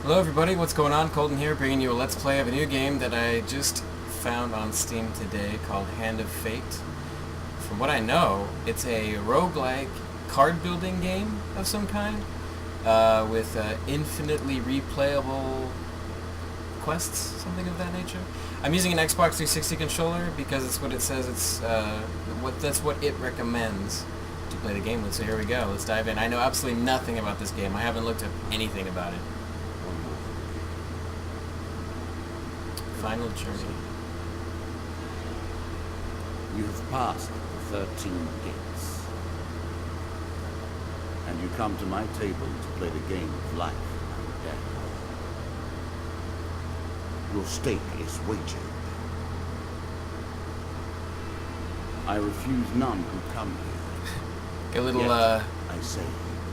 Hello everybody, what's going on? Colton here, bringing you a Let's Play of a new game that I just found on Steam today called Hand of Fate. From what I know, it's a roguelike card building game of some kind with infinitely replayable quests, something of that nature. I'm using an Xbox 360 controller because it's what it says that's what it recommends to play the game with. So here we go, let's dive in. I know absolutely nothing about this game. I haven't looked up anything about it. Final journey. You have passed the 13 gates. And you come to my table to play the game of life and death. Your stake is wagered. I refuse none who come here. Get a little Yet, I say,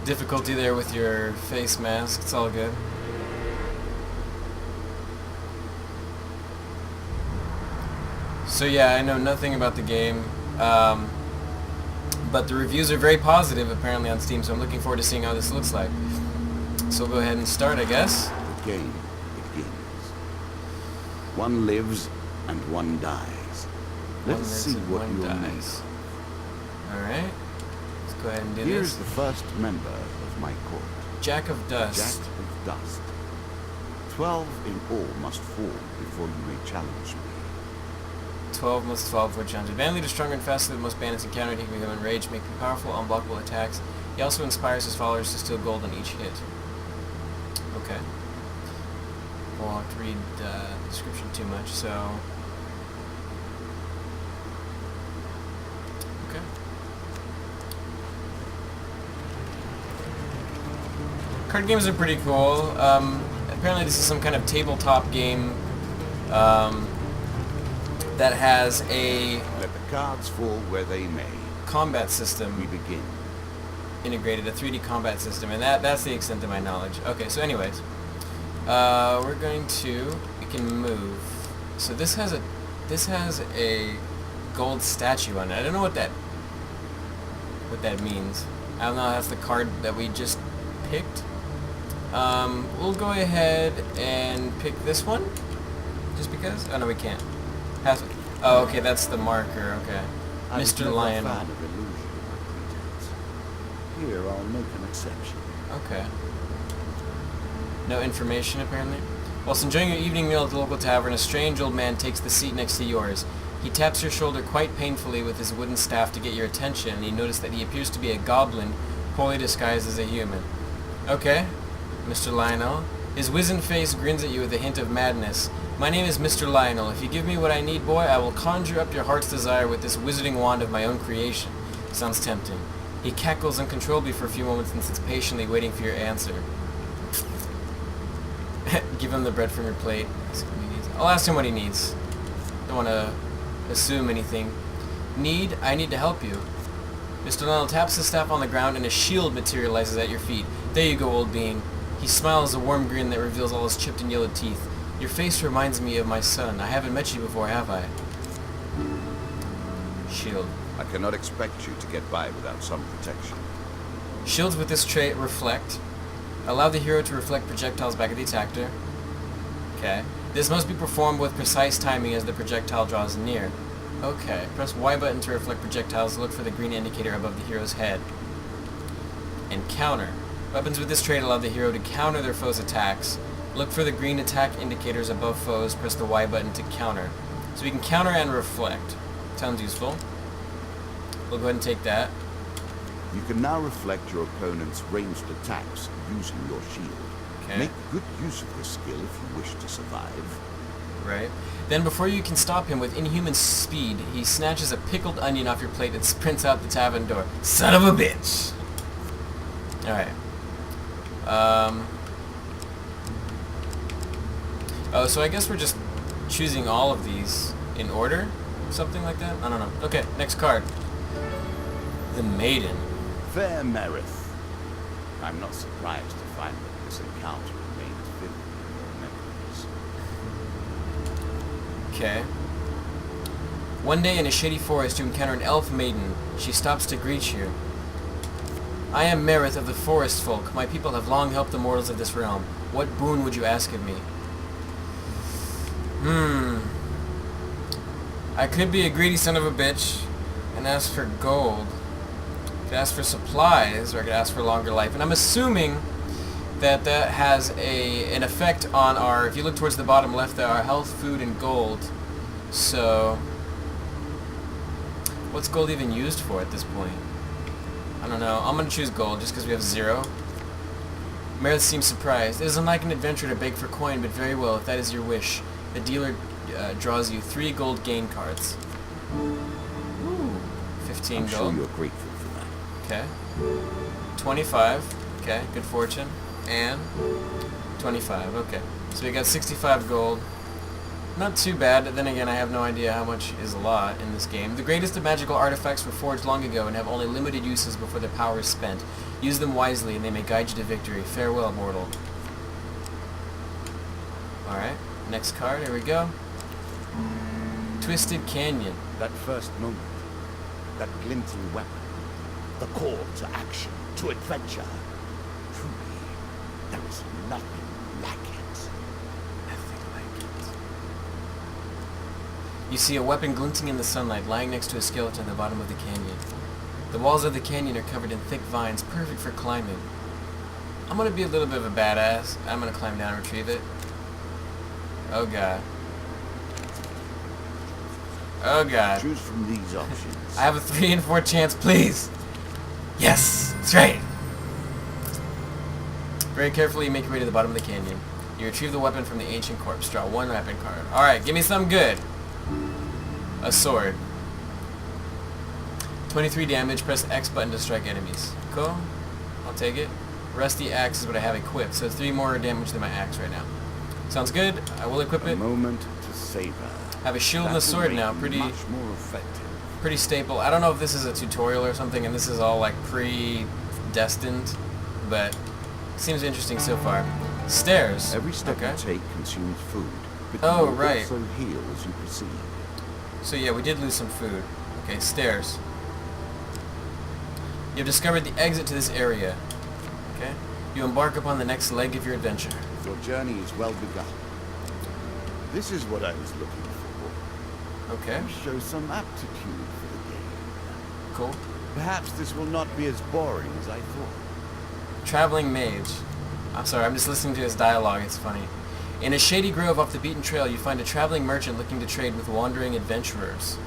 difficulty there with your face mask. It's all good. So yeah, I know nothing about the game, but the reviews are very positive apparently on Steam, so I'm looking forward to seeing how this looks like. So we'll go ahead and start, I guess. the game begins. One lives and one dies. Let One us lives see and what one you dies. Alright, let's go ahead and do Here's this. the first member of my court. Jack of Jack Dust. of Dust. 12 in all must fall before you may challenge me. 12 must fall before challenge. Advantage is stronger and faster than most bandits encountered. He can become enraged, making powerful, unblockable attacks. He also inspires his followers to steal gold on each hit. Okay. Won't have to read the description too much, so... Okay. Card games are pretty cool. Apparently this is some kind of tabletop game that has a Let the cards fall where they may. combat We system begin. integrated, a 3D combat system, and that's the extent of my knowledge. Okay, so anyways, we can move. So this has a gold statue on it. I don't know what that means. I don't know. That's the card that we just picked. We'll go ahead and pick this one, just because. Oh no, we can't. Oh, okay, that's the marker. Okay, I was Mr. never a Lionel. fan of illusion or pretense. Here, I'll make an exception. Okay. No information, apparently. Whilst enjoying your evening meal at the local tavern, a strange old man takes the seat next to yours. He taps your shoulder quite painfully with his wooden staff to get your attention, and you notice that he appears to be a goblin, poorly disguised as a human. Okay, Mr. Lionel. His wizened face grins at you with a hint of madness. My name is Mr. Lionel. If you give me what I need, boy, I will conjure up your heart's desire with this wizarding wand of my own creation. Sounds tempting. He cackles uncontrollably for a few moments and sits patiently waiting for your answer. Give him the bread from your plate. Ask him what he needs. I'll ask him what he needs. Don't want to assume anything. Need? I need to help you. Mr. Lionel taps his staff on the ground and a shield materializes at your feet. There you go, old bean. He smiles a warm grin that reveals all his chipped and yellowed teeth. Your face reminds me of my son. I haven't met you before, have I? Shield. I cannot expect you to get by without some protection. Shields with this trait reflect. Allow the hero to reflect projectiles back at the attacker. Okay. This must be performed with precise timing as the projectile draws near. Okay. Press Y button to reflect projectiles. Look for the green indicator above the hero's head. And counter. Weapons with this trait allow the hero to counter their foes' attacks. Look for the green attack indicators above foes. Press the Y button to counter. So we can counter and reflect. Sounds useful. We'll go ahead and take that. You can now reflect your opponent's ranged attacks using your shield. Okay. Make good use of this skill if you wish to survive. Right. Then before you can stop him with inhuman speed, he snatches a pickled onion off your plate and sprints out the tavern door. Son of a bitch! Alright. Oh, so I guess we're just choosing all of these in order? Something like that? I don't know. Okay, next card. The Maiden. Fair Merith. I'm not surprised to find that this encounter remains vivid in your memories. Okay. One day in a shady forest you encounter an elf maiden. She stops to greet you. I am Merith of the Forest Folk. My people have long helped the mortals of this realm. What boon would you ask of me? I could be a greedy son of a bitch and ask for gold. I could ask for supplies, or I could ask for longer life. And I'm assuming that that has an effect on our, if you look towards the bottom left there, our health, food, and gold. So, what's gold even used for at this point? I don't know. I'm going to choose gold just because we have 0. Meredith seems surprised. It is unlike an adventurer to beg for coin, but very well, if that is your wish. The dealer draws you 3 gold gain cards. Ooh. 15 I'm gold. sure you're grateful for that. Okay. 25. Okay, good fortune. And 25. Okay. So we got 65 gold. Not too bad. Then again, I have no idea how much is a lot in this game. The greatest of magical artifacts were forged long ago and have only limited uses before their power is spent. Use them wisely and they may guide you to victory. Farewell, mortal. Alright. Next card. Here we go. Twisted Canyon. That first moment, that glinting weapon, the call to action, to adventure. Truly, there is nothing like it. Nothing like it. You see a weapon glinting in the sunlight, lying next to a skeleton at the bottom of the canyon. The walls of the canyon are covered in thick vines, perfect for climbing. I'm gonna be a little bit of a badass. I'm gonna climb down and retrieve it. Oh god. Oh god. Choose from these options. I have a 3 in 4 chance, please! Yes! That's right! Very carefully, you make your way to the bottom of the canyon. You retrieve the weapon from the ancient corpse. Draw 1 weapon card. Alright, give me something good! A sword. 23 damage, press X button to strike enemies. Cool. I'll take it. Rusty axe is what I have equipped, so 3 more damage than my axe right now. Sounds good. I will equip it. A moment to savor. I have a shield and a sword now. Pretty more effective. pretty staple. I don't know if this is a tutorial or something, and this is all like predestined, but seems interesting so far. Stairs. Every step okay. you take consumes food, but Oh, you will right. also heal as you proceed. So yeah, we did lose some food. Okay, stairs. You've discovered the exit to this area. Okay. You embark upon the next leg of your adventure. Your journey is well begun. This is what I was looking for. Okay. You show some aptitude for the game. Cool. Perhaps this will not be as boring as I thought. Traveling mage. I'm sorry, I'm just listening to his dialogue. It's funny. In a shady grove off the beaten trail, you find a traveling merchant looking to trade with wandering adventurers.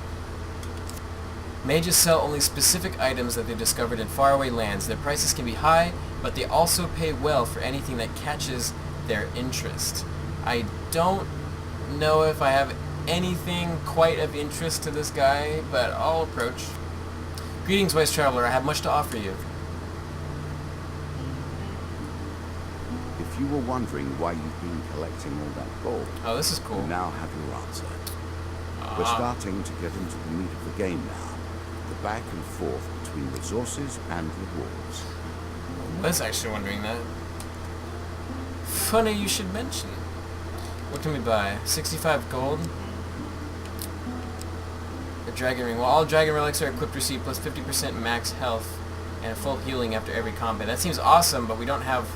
Mages sell only specific items that they've discovered in faraway lands. Their prices can be high, but they also pay well for anything that catches their interest. I don't know if I have anything quite of interest to this guy, but I'll approach. Greetings, wise traveler. I have much to offer you. If you were wondering why you've been collecting all that gold, Oh, this is cool. you now have your answer. We're starting to get into the meat of the game now. The back and forth between resources and rewards. I was actually wondering that. Funny you should mention. What can we buy? 65 gold? A dragon ring. Well, all dragon relics are equipped receive plus 50% max health and a full healing after every combat. That seems awesome, but we don't have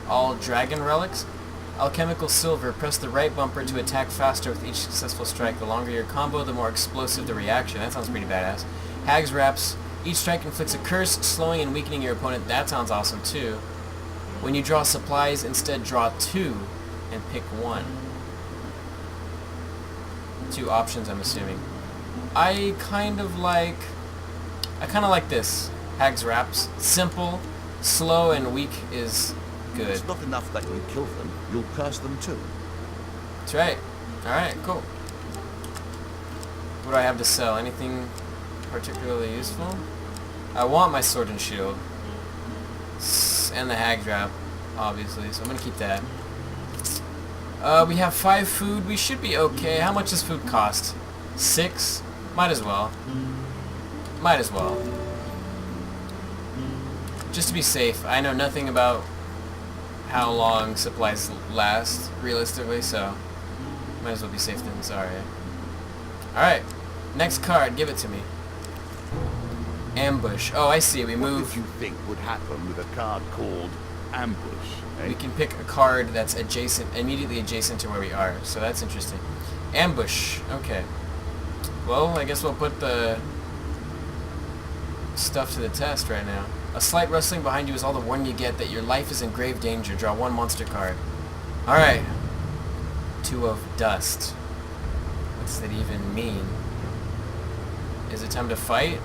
all dragon relics. Alchemical silver. Press the right bumper to attack faster with each successful strike. The longer your combo, the more explosive the reaction. That sounds pretty badass. Hag's wraps. Each strike inflicts a curse, slowing and weakening your opponent. That sounds awesome too. When you draw supplies, instead draw 2 and pick 1. 2 options, I'm assuming. I kind of like this. Hag's wraps. Simple, slow, and weak is good. It's not enough that you kill them, you'll curse them too. That's right. Alright, cool. What do I have to sell? Anything particularly useful? I want my sword and shield. And the hag wrap, obviously, so I'm gonna keep that. We have 5 food. We should be okay. How much does food cost? 6? Might as well. Might as well. Just to be safe. I know nothing about how long supplies last, realistically, so might as well be safe than sorry. Alright. Next card. Give it to me. Ambush. Oh, I see. We What move. did you think would happen with a card called ambush, eh? We can pick a card that's immediately adjacent to where we are. So that's interesting. Ambush. Okay. Well, I guess we'll put the stuff to the test right now. A slight rustling behind you is all the warning you get that your life is in grave danger. Draw 1 monster card. Alright. 2 of dust. What's that even mean? Is it time to fight?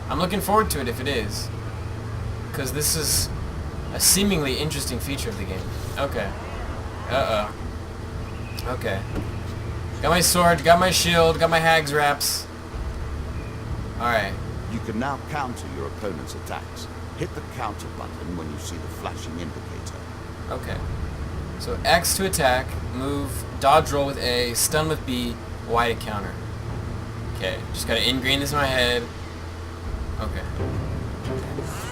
I'm looking forward to it if it is. Because this is a seemingly interesting feature of the game. Okay. Uh-oh. Okay. Got my sword, got my shield, got my hag's wraps. Alright. You can now counter your opponent's attacks. Hit the counter button when you see the flashing indicator. Okay. So X to attack, move, dodge roll with A, stun with B, Y to counter. Okay, just gotta ingrain this in my head. Okay.